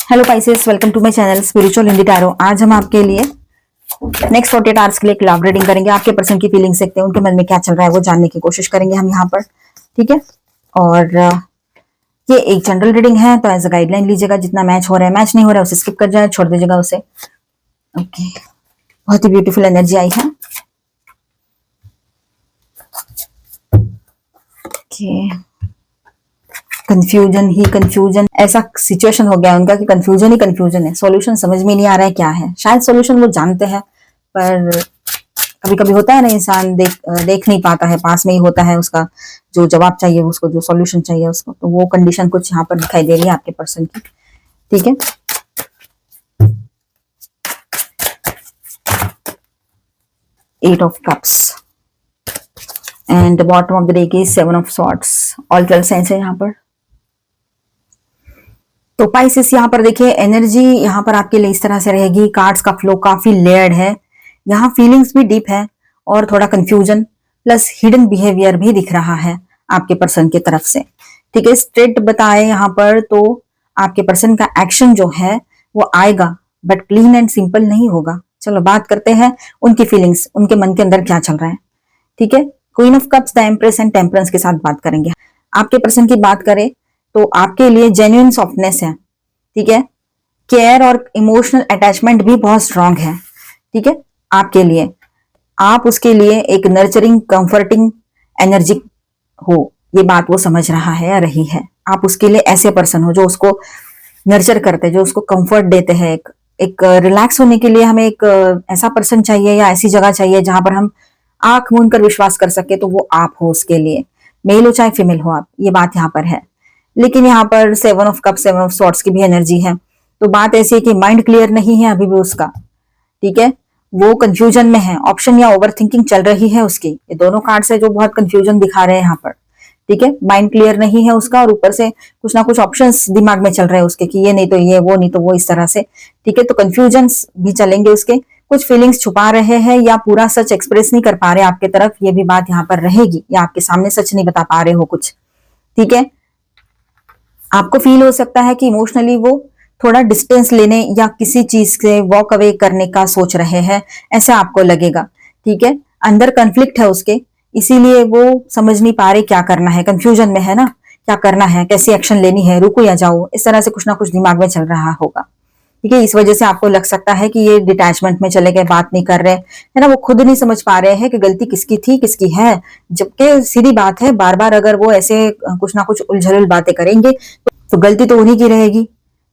Hello Pisces, welcome to my channel spiritual Hindi tarot. आज हम आपके लिए नेक्स्ट 48 आवर्स के लिए एक लव रीडिंग करेंगे। आपके पर्सन की फीलिंग्स देखते हैं, उनके मन में क्या चल रहा है वो जानने की कोशिश करेंगे हम यहाँ पर। ठीक है। और ये एक जनरल रीडिंग है, तो एज अ गाइडलाइन लीजिएगा। जितना मैच हो रहा है, मैच नहीं हो रहा है उसे स्किप कर जाए, छोड़ दीजिएगा उसे। ओके, बहुत ही ब्यूटीफुल एनर्जी आई है। ओके, कंफ्यूजन ही कंफ्यूजन, ऐसा सिचुएशन हो गया उनका कि कंफ्यूजन ही कंफ्यूजन है। सॉल्यूशन समझ में नहीं आ रहा है क्या है। शायद सॉल्यूशन वो जानते हैं, पर कभी कभी होता है ना, इंसान देख नहीं पाता है, पास में ही होता है उसका जो जवाब चाहिए उसको, जो सॉल्यूशन चाहिए उसको। तो वो कंडीशन कुछ यहाँ पर दिखाई दे रही है आपके पर्सन की। ठीक है। Eight of cups and bottom of the deck is 7 of swords. All 12 signs है यहाँ पर। तो पाइसेस यहाँ पर देखिए, एनर्जी यहाँ पर आपके लिए इस तरह से रहेगी। कार्ड्स का फ्लो काफी लेयर्ड है, यहाँ फीलिंग्स भी डीप है और थोड़ा कंफ्यूजन प्लस हिडन बिहेवियर भी दिख रहा है आपके पर्सन की तरफ से। ठीक है। स्ट्रेट बताए यहाँ पर तो आपके पर्सन का एक्शन जो है वो आएगा, बट क्लीन एंड सिंपल नहीं होगा। चलो बात करते हैं उनकी फीलिंग्स, उनके मन के अंदर क्या चल रहा है। ठीक है। Queen of cups, the empress and temperance के साथ बात करेंगे। आपके पर्सन की बात करें तो आपके लिए जेन्युइन सॉफ्टनेस है। ठीक है। केयर और इमोशनल अटैचमेंट भी बहुत स्ट्रांग है। ठीक है। आपके लिए, आप उसके लिए एक नर्चरिंग कंफर्टिंग एनर्जी हो, ये बात वो समझ रहा है या रही है। आप उसके लिए ऐसे पर्सन हो जो उसको नर्चर करते, जो उसको कंफर्ट देते हैं। एक रिलैक्स होने के लिए हमें एक ऐसा पर्सन चाहिए या ऐसी जगह चाहिए जहां पर हम आंख मूंद कर विश्वास कर सके, तो वो आप हो उसके लिए। मेल हो चाहे फीमेल हो आप, ये बात यहाँ पर है। लेकिन यहाँ पर 7 ऑफ कप, 7 ऑफ सॉर्ड्स की भी एनर्जी है। तो बात ऐसी है कि माइंड क्लियर नहीं है अभी भी उसका। ठीक है। वो कंफ्यूजन में है, ऑप्शन या ओवर थिंकिंग चल रही है उसकी। ये दोनों कार्ड्स है जो बहुत कंफ्यूजन दिखा रहे हैं यहाँ पर। ठीक है। माइंड क्लियर नहीं है उसका, और ऊपर से कुछ ना कुछ ऑप्शंस दिमाग में चल रहे हैं उसके कि ये नहीं तो ये, वो नहीं तो वो, इस तरह से। ठीक है। तो कंफ्यूजन भी चलेंगे उसके। कुछ फीलिंग्स छुपा रहे हैं या पूरा सच एक्सप्रेस नहीं कर पा रहे आपके तरफ, ये भी बात यहाँ पर रहेगी। या आपके सामने सच नहीं बता पा रहे हो कुछ। ठीक है। आपको फील हो सकता है कि इमोशनली वो थोड़ा डिस्टेंस लेने या किसी चीज से वॉक अवे करने का सोच रहे हैं, ऐसा आपको लगेगा। ठीक है। अंदर कन्फ्लिक्ट है उसके, इसीलिए वो समझ नहीं पा रहे क्या करना है, कंफ्यूजन में है ना, क्या करना है, कैसी एक्शन लेनी है, रुको या जाओ, इस तरह से कुछ ना कुछ दिमाग में चल रहा होगा। ठीक है। इस वजह से आपको लग सकता है कि ये डिटैचमेंट में चले गए, बात नहीं कर रहे है ना। वो खुद नहीं समझ पा रहे हैं कि गलती किसकी थी किसकी है। जबकि सीधी बात है, बार बार अगर वो ऐसे कुछ ना कुछ उलझुल बातें करेंगे तो गलती तो उन्हीं की रहेगी,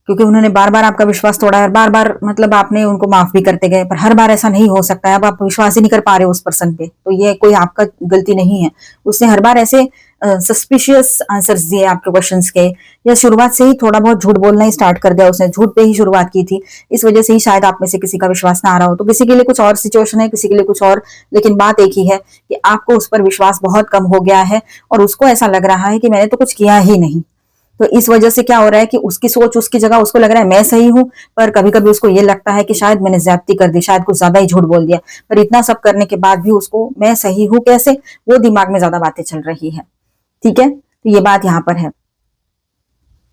क्योंकि उन्होंने बार बार आपका विश्वास तोड़ा है। बार बार मतलब आपने उनको माफ भी करते गए, पर हर बार ऐसा नहीं हो सकता है। अब आप विश्वास ही नहीं कर पा रहे हो उस पर्सन पे, तो ये कोई आपका गलती नहीं है। उसने हर बार ऐसे सस्पिशियस आंसर्स दिए आपके क्वेश्चंस के, या शुरुआत से ही थोड़ा बहुत झूठ बोलना ही स्टार्ट कर दिया उसने, झूठ पे ही शुरुआत की थी। इस वजह से ही शायद आप में से किसी का विश्वास ना आ रहा हो। तो किसी के लिए कुछ और सिचुएशन है, किसी के लिए कुछ और, लेकिन बात एक ही है कि आपको उस पर विश्वास बहुत कम हो गया है, और उसको ऐसा लग रहा है कि मैंने तो कुछ किया ही नहीं। तो इस वजह से क्या हो रहा है कि उसकी सोच, उसकी जगह उसको लग रहा है मैं सही हूं, पर कभी कभी उसको ये लगता है कि शायद मैंने ज्यादती कर दी, शायद कुछ ज्यादा ही झूठ बोल दिया। पर इतना सब करने के बाद भी उसको मैं सही हूं कैसे, वो दिमाग में ज्यादा बातें चल रही है। ठीक है। तो ये बात यहाँ पर है।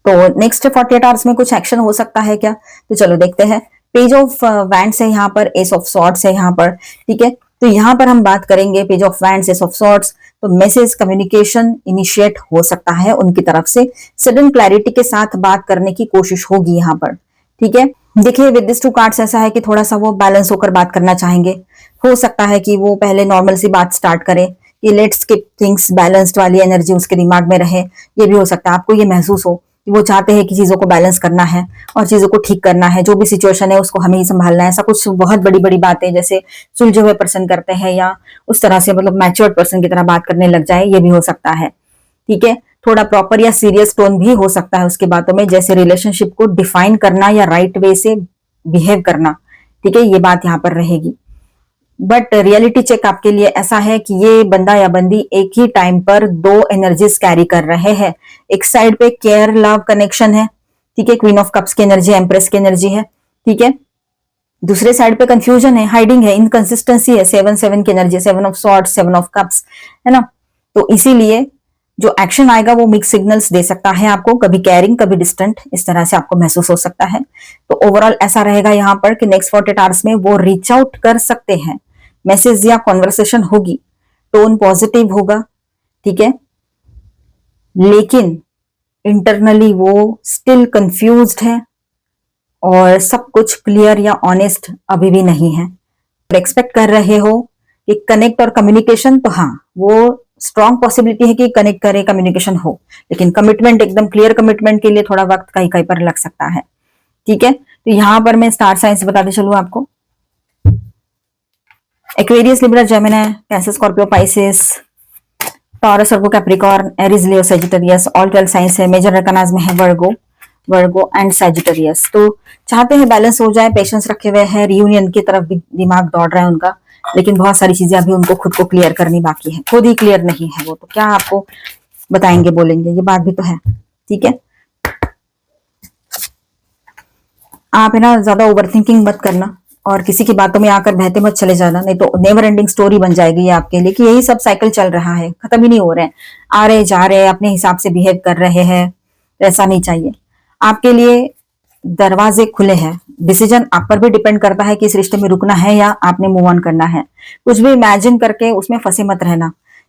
तो नेक्स्ट 48 आवर्स में कुछ एक्शन हो सकता है क्या, तो चलो देखते हैं। पेज ऑफ वैंड्स है यहाँ पर, एस ऑफ सॉर्ड्स है यहाँ पर। ठीक है। तो यहाँ पर हम बात करेंगे page of wands, S of swords. तो मैसेज कम्युनिकेशन इनिशिएट हो सकता है उनकी तरफ से, सडन क्लैरिटी के साथ बात करने की कोशिश होगी यहाँ पर। ठीक है। देखिए, विद दिस टू कार्ड्स ऐसा है कि थोड़ा सा वो बैलेंस होकर बात करना चाहेंगे। हो सकता है कि वो पहले नॉर्मल सी बात स्टार्ट करे, कि लेट्स कीप थिंग्स बैलेंस्ड वाली एनर्जी उसके दिमाग में रहे। ये भी हो सकता है आपको ये महसूस हो कि वो चाहते हैं कि चीजों को बैलेंस करना है और चीजों को ठीक करना है। जो भी सिचुएशन है उसको हमें ही संभालना है। ऐसा कुछ बहुत बड़ी बड़ी बातें जैसे सुलझे हुए पर्सन करते हैं, या उस तरह से मतलब मैच्योर्ड पर्सन की तरह बात करने लग जाए, ये भी हो सकता है। ठीक है। थोड़ा प्रॉपर या सीरियस टोन भी हो सकता है उसकी बातों में, जैसे रिलेशनशिप को डिफाइन करना या राइट वे से बिहेव करना। ठीक है। ये बात यहाँ पर रहेगी। बट रियलिटी चेक आपके लिए ऐसा है कि ये बंदा या बंदी एक ही टाइम पर दो एनर्जीज कैरी कर रहे हैं। एक साइड पे केयर लव कनेक्शन है। ठीक है। क्वीन ऑफ कप्स की एनर्जी, एम्प्रेस की एनर्जी है। ठीक है। दूसरे साइड पे कंफ्यूजन है, हाइडिंग है, इनकंसिस्टेंसी है, 7 7 की energy, 7 of swords, 7 of cups, है ना। तो इसीलिए जो एक्शन आएगा वो मिक्स सिग्नल्स दे सकता है आपको, कभी केयरिंग कभी डिस्टेंट, इस तरह से आपको महसूस हो सकता है। तो ओवरऑल ऐसा रहेगा यहाँ पर कि नेक्स्ट 48 आवर्स में वो रीच आउट कर सकते हैं, मैसेज या कॉन्वर्सेशन होगी, टोन पॉजिटिव होगा, ठीक है, लेकिन इंटरनली वो स्टिल कंफ्यूज्ड है और सब कुछ क्लियर या ऑनेस्ट अभी भी नहीं है। एक्सपेक्ट कर रहे हो कि कनेक्ट और कम्युनिकेशन, तो हाँ वो स्ट्रॉन्ग पॉसिबिलिटी है कि कनेक्ट करे, कम्युनिकेशन हो, लेकिन कमिटमेंट, एकदम क्लियर कमिटमेंट के लिए थोड़ा वक्त कहीं कहीं पर लग सकता है, ठीक है। तो यहां पर मैं स्टार साइंस बताते चलूं आपको। Aquarius, Libra, Gemini, Cancer, Scorpio, Pisces, Taurus, Virgo, Capricorn, Aries, Leo, Sagittarius, all 12 signs है। मेजर अरकानाज में है वर्गो एंड सेजिटेरियस। तो चाहते हैं बैलेंस हो जाए, पेशेंस रखे हुए हैं, रियूनियन की तरफ भी दिमाग दौड़ रहा है उनका, लेकिन बहुत सारी चीजें अभी उनको खुद को क्लियर करनी बाकी है, खुद ही क्लियर नहीं है वो, तो क्या आपको बताएंगे, बोलेंगे, ये बात भी तो है, ठीक है। आप है ना ज्यादा ओवरथिंकिंग मत करना और किसी की बातों में आकर बहते मत चले जाना, नहीं तो नेवर एंडिंग स्टोरी बन जाएगी ये आपके लिए कि यही सब साइकिल चल रहा है, खत्म ही नहीं हो रहे हैं, आ रहे जा रहे हैं, अपने हिसाब से बिहेव कर रहे हैं। ऐसा नहीं चाहिए आपके लिए, दरवाजे खुले हैं, डिसीजन आप पर भी डिपेंड करता है कि इस रिश्ते में रुकना है या आपने मूव ऑन करना है। कुछ भी इमेजिन करके उसमें फंसे मत रहना,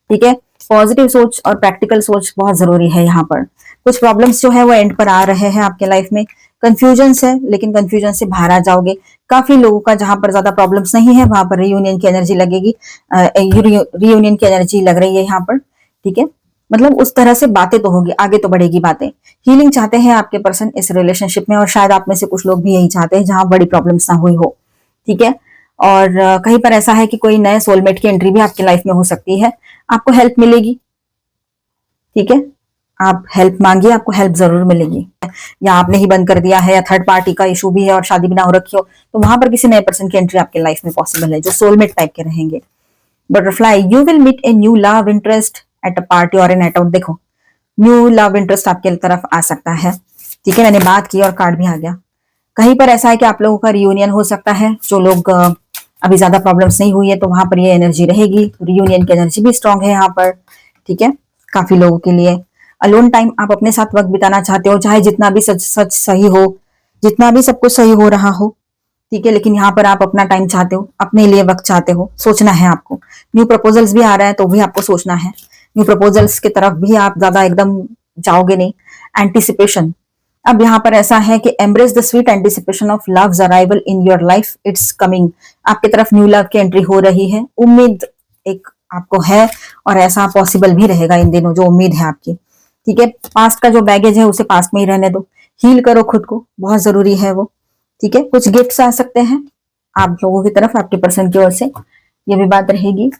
ठीक है। पॉजिटिव सोच और प्रैक्टिकल सोच बहुत जरूरी है यहाँ पर। कुछ प्रॉब्लम्स जो है वो एंड पर आ रहे हैं आपके लाइफ में, कंफ्यूजन है, लेकिन कंफ्यूजन से बाहर आ जाओगे। काफी लोगों का जहां पर ज्यादा प्रॉब्लम्स नहीं है वहां पर रियूनियन की एनर्जी लगेगी, रियूनियन की एनर्जी लग रही है यहाँ पर, ठीक है। मतलब उस तरह से बातें तो होगी, आगे तो बढ़ेगी बातें। हीलिंग चाहते हैं आपके पर्सन इस रिलेशनशिप में, और शायद आप में से कुछ लोग भी यही चाहते हैं जहां बड़ी प्रॉब्लम्स ना हुई हो, ठीक है। और कहीं पर ऐसा है कि कोई नए सोलमेट की एंट्री भी आपकी लाइफ में हो सकती है, आपको हेल्प मिलेगी, ठीक है। आप हेल्प मांगिए, आपको हेल्प जरूर मिलेगी। या आपने ही बंद कर दिया है या थर्ड पार्टी का इशू भी है और शादी भी ना हो रखी हो, तो वहां पर किसी नए पर्सन की एंट्री आपके लाइफ में पॉसिबल है जो सोलमेट टाइप के रहेंगे। Butterfly, you will meet a new love interest at a party और ए नाइट आउट। देखो न्यू लव इंटरेस्ट आपके तरफ आ सकता है, ठीक है। मैंने बात की और कार्ड भी आ गया। कहीं पर ऐसा है कि आप लोगों का रियूनियन हो सकता है, जो लोग अभी ज्यादा प्रॉब्लम्स नहीं हुई है तो वहां पर ये एनर्जी रहेगी, रियूनियन की एनर्जी भी स्ट्रांग है यहाँ पर, ठीक है। काफी लोगों के लिए अलोन टाइम, आप अपने साथ वक्त बिताना चाहते हो, चाहे जितना भी सच सच सही हो, जितना भी सब कुछ सही हो रहा हो, ठीक है, लेकिन यहाँ पर आप अपना टाइम चाहते हो, अपने लिए वक्त चाहते हो, सोचना है आपको। न्यू प्रपोजल्स भी आ रहा है तो भी आपको सोचना है, न्यू प्रपोजल्स की तरफ भी आप ज्यादा एकदम जाओगे नहीं। एंटिसिपेशन, अब यहाँ पर ऐसा है कि embrace the sweet anticipation of loves arrival in your life, it's coming. आपकी तरफ न्यू लव की एंट्री हो रही है, उम्मीद एक आपको है और ऐसा पॉसिबल भी रहेगा इन दिनों, जो उम्मीद है आपकी, ठीक है। पास्ट का जो बैगेज है उसे पास्ट में ही रहने दो, हील करो खुद को, बहुत जरूरी है वो, ठीक है। कुछ गिफ्ट्स आ सकते हैं आप लोगों की तरफ, आपके पर्सन की ओर से, ये भी बात रहेगी।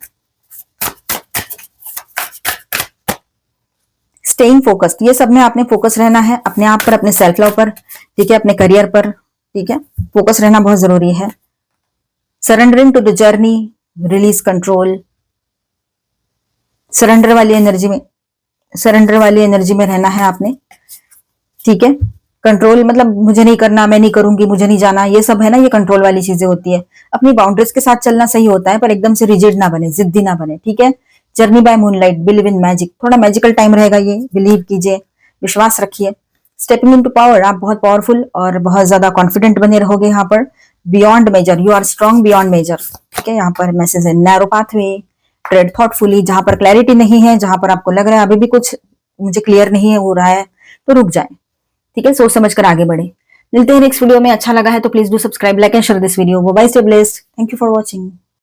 स्टेइंग फोकस्ड, ये सब में आपने फोकस रहना है, अपने आप पर, अपने सेल्फ लव पर, ठीक है, अपने करियर पर, ठीक है, फोकस रहना बहुत जरूरी है। Surrendering to the journey, release control, surrender वाली एनर्जी में, सरेंडर वाली एनर्जी में रहना है आपने, ठीक है। कंट्रोल मतलब मुझे नहीं करना, मैं नहीं करूंगी, मुझे नहीं जाना, ये सब है ना, ये कंट्रोल वाली चीजें होती है। अपनी बाउंड्रीज के साथ चलना सही होता है, पर एकदम से रिजिड ना बने, जिद्दी ना बने, ठीक है। Journey by moonlight, believe in magic, थोड़ा मैजिकल टाइम रहेगा ये, बिलीव कीजिए, विश्वास रखिए। स्टेपिंग इनटू पावर, आप बहुत पावरफुल और बहुत ज्यादा कॉन्फिडेंट बने रहोगे यहाँ पर। Beyond measure, you are strong beyond measure, ठीक है। यहाँ पर मैसेज है नैरो पाथवे, ट्रेड थॉटफुली, जहां पर क्लैरिटी नहीं है, जहां पर आपको लग रहा है अभी भी कुछ मुझे क्लियर नहीं है हो रहा है, तो रुक जाए, ठीक है, सोच समझ कर आगे बढ़े। मिलते हैं नेक्स्ट वीडियो में। अच्छा लगा है तो please do subscribe, like and share this video. Bye, stay blessed, thank you for watching.